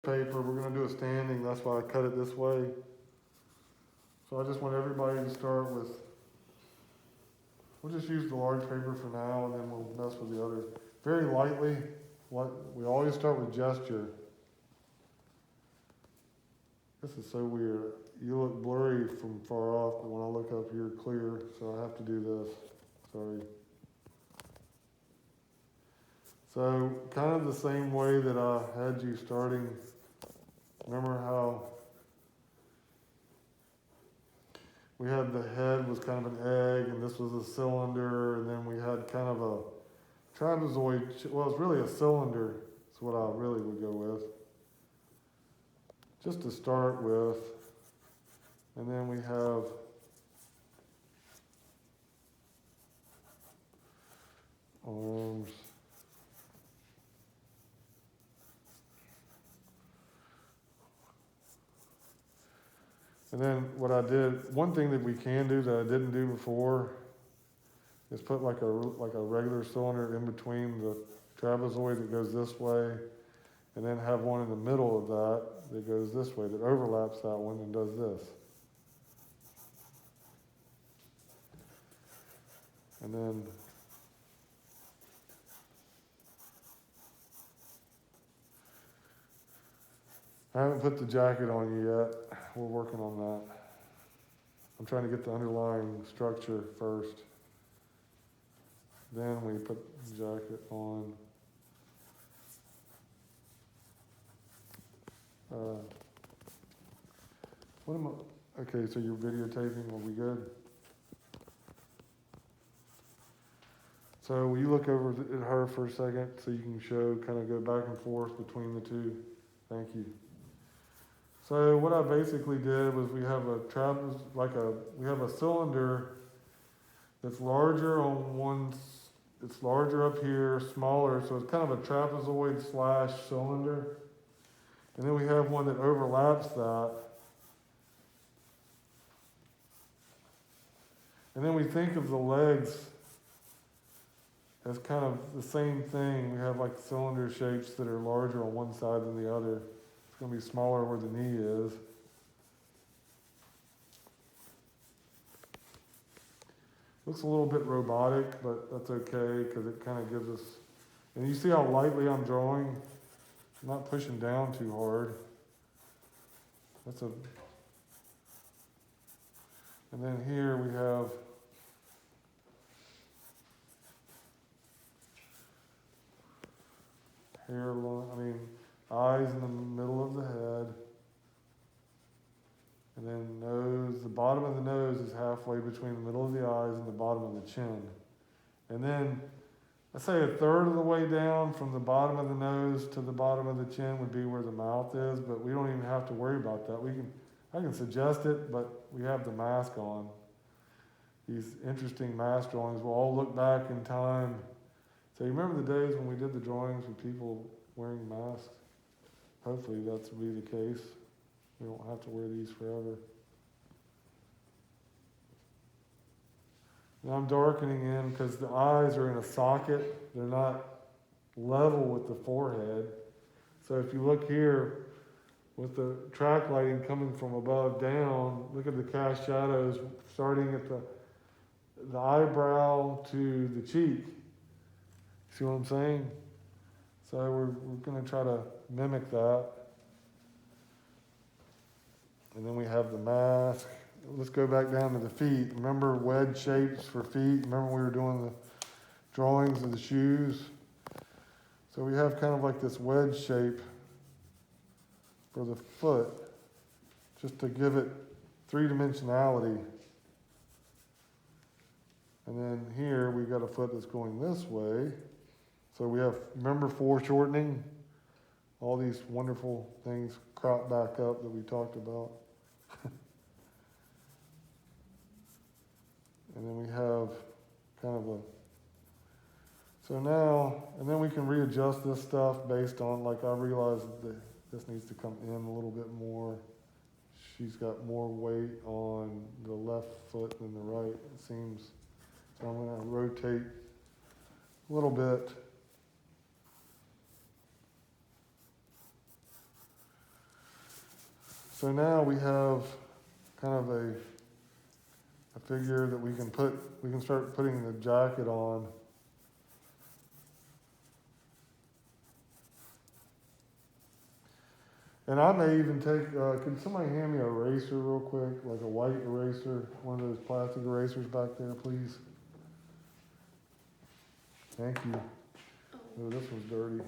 paper. We're going to do a standing. That's why I cut it this way. So I just want everybody to start with, we'll just use the large paper for now, and then we'll mess with the others. Very lightly, we always start with gesture. This is so weird. You look blurry from far off, but when I look up, you're clear, so I have to do this. Sorry. So kind of the same way that I had you starting. Remember how we had the head was kind of an egg, and this was a cylinder, and then we had kind of a trapezoid. Well, it's really a cylinder. That's what I really would go with. Just to start with. And then we have arms. And then what I did, one thing that we can do that I didn't do before is put like a regular cylinder in between the trapezoid that goes this way, and then have one in the middle of that goes this way, that overlaps that one and does this. And then I haven't put the jacket on you yet. We're working on that. I'm trying to get the underlying structure first. Then we put the jacket on. What am I? Okay, so you're videotaping. Are we good? So will you look over at her for a second so you can show, kind of go back and forth between the two? Thank you. So what I basically did was we have we have a cylinder that's larger on one, it's larger up here, smaller, so it's kind of a trapezoid / cylinder. And then we have one that overlaps that. And then we think of the legs as kind of the same thing. We have like cylinder shapes that are larger on one side than the other. It's going to be smaller where the knee is. Looks a little bit robotic, but that's okay because it kind of gives us, and you see how lightly I'm drawing? I'm not pushing down too hard. And then here we have eyes in the middle of the head. And then nose, the bottom of the nose is halfway between the middle of the eyes and the bottom of the chin. And then, let's say a third of the way down from the bottom of the nose to the bottom of the chin would be where the mouth is, but we don't even have to worry about that. I can suggest it, but we have the mask on. These interesting mask drawings will all look back in time. So you remember the days when we did the drawings with people wearing masks? Hopefully that's will be the case. We don't have to wear these forever. Now I'm darkening in because the eyes are in a socket. They're not level with the forehead. So if you look here with the track lighting coming from above down, look at the cast shadows starting at the eyebrow to the cheek. See what I'm saying? So we're going to try to mimic that. And then we have the mask. Let's go back down to the feet. Remember wedge shapes for feet? Remember we were doing the drawings of the shoes? So we have kind of like this wedge shape for the foot, just to give it three-dimensionality. And then here we got a foot that's going this way. So we have, remember foreshortening? All these wonderful things crop back up that we talked about. And then we have kind of so now, and then we can readjust this stuff based on, like I realized that this needs to come in a little bit more. She's got more weight on the left foot than the right, it seems. So I'm going to rotate a little bit. So now we have kind of a figure that we can start putting the jacket on. And I may even take, can somebody hand me an eraser real quick, like a white eraser, one of those plastic erasers back there, please? Thank you. Oh, this one's dirty.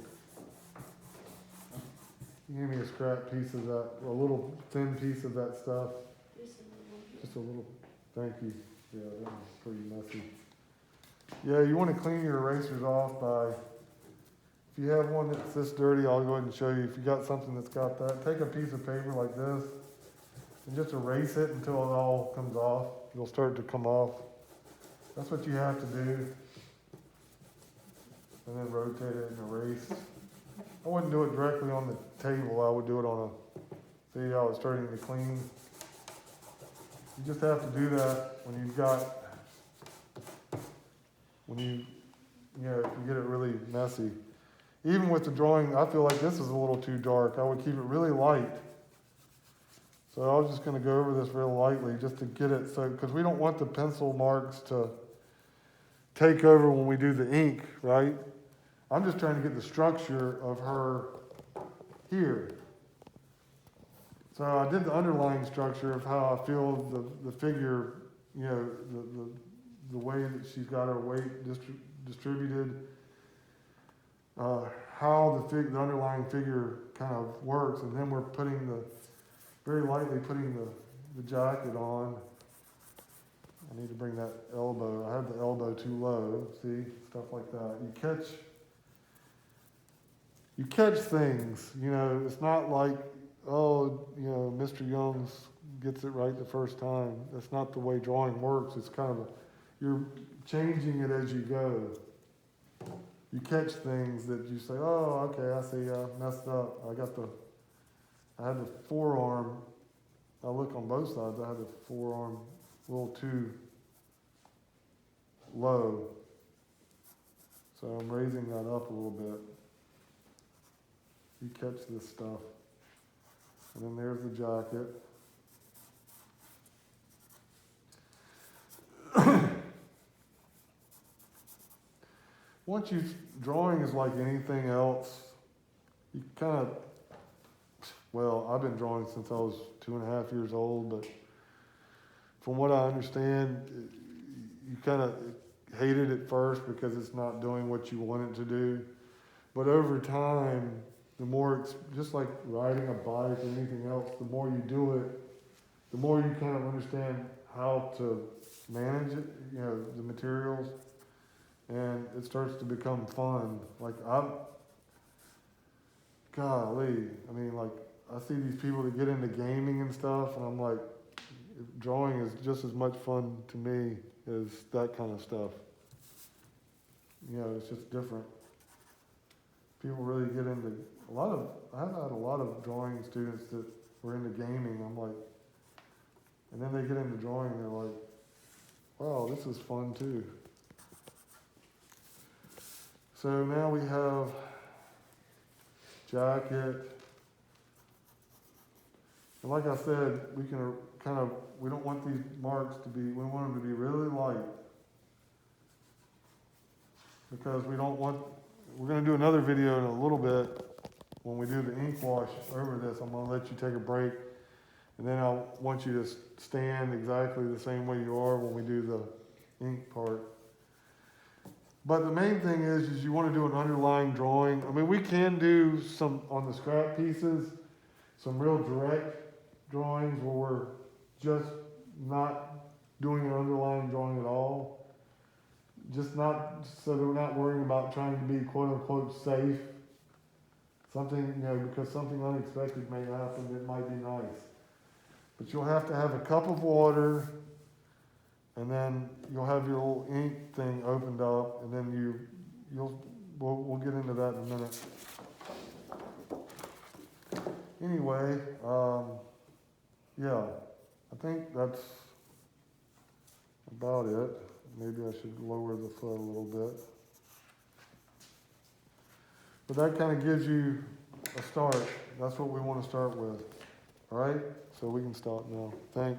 You give me a scrap piece of that, a little thin piece of that stuff. Just a little. Thank you. Yeah, that was pretty messy. Yeah, you want to clean your erasers off by, if you have one that's this dirty, I'll go ahead and show you. If you got something that's got that, take a piece of paper like this and just erase it until it all comes off. It'll start to come off. That's what you have to do. And then rotate it and erase. I wouldn't do it directly on the table. I would do it on a, see how it's starting to clean. You just have to do that when you've got, if you get it really messy. Even with the drawing, I feel like this is a little too dark. I would keep it really light. So I was just going to go over this real lightly just to get it, so because we don't want the pencil marks to take over when we do the ink, right? I'm just trying to get the structure of her here. So I did the underlying structure of how I feel the figure, the way that she's got her weight distributed, how the underlying figure kind of works, and then we're very lightly putting the jacket on. I need to bring that elbow. I had the elbow too low. See, stuff like that. You catch things. It's not like, Mr. Young's gets it right the first time. That's not the way drawing works. It's kind of you're changing it as you go. You catch things that you say, oh, okay, I see, I messed up. I had the forearm, I look on both sides, I had the forearm a little too low. So I'm raising that up a little bit. You catch this stuff. And then there's the jacket. Drawing is like anything else. You kind of, I've been drawing since I was 2.5 years old, but from what I understand, you kind of hate it at first because it's not doing what you want it to do. But over time, the more it's just like riding a bike or anything else, the more you do it, the more you kind of understand how to manage it, the materials, and it starts to become fun. I see these people that get into gaming and stuff, and I'm like, drawing is just as much fun to me as that kind of stuff. It's just different. People really get into I've had a lot of drawing students that were into gaming. I'm like, and then they get into drawing and they're like, wow, this is fun too. So now we have jacket. And like I said, we can we don't want these marks we want them to be really light. Because we're going to do another video in a little bit when we do the Inkwash over this. I'm going to let you take a break, and then I want you to stand exactly the same way you are when we do the ink part. But the main thing is you want to do an underlying drawing. I mean, we can do some, on the scrap pieces, some real direct drawings where we're just not doing an underlying drawing at all. Just not, so that we're not worrying about trying to be quote unquote safe. Something, because something unexpected may happen that might be nice. But you'll have to have a cup of water, and then you'll have your little ink thing opened up, and then we'll get into that in a minute. Anyway, I think that's about it. Maybe I should lower the foot a little bit. But that kind of gives you a start. That's what we want to start with. All right? so we can start now. Thanks.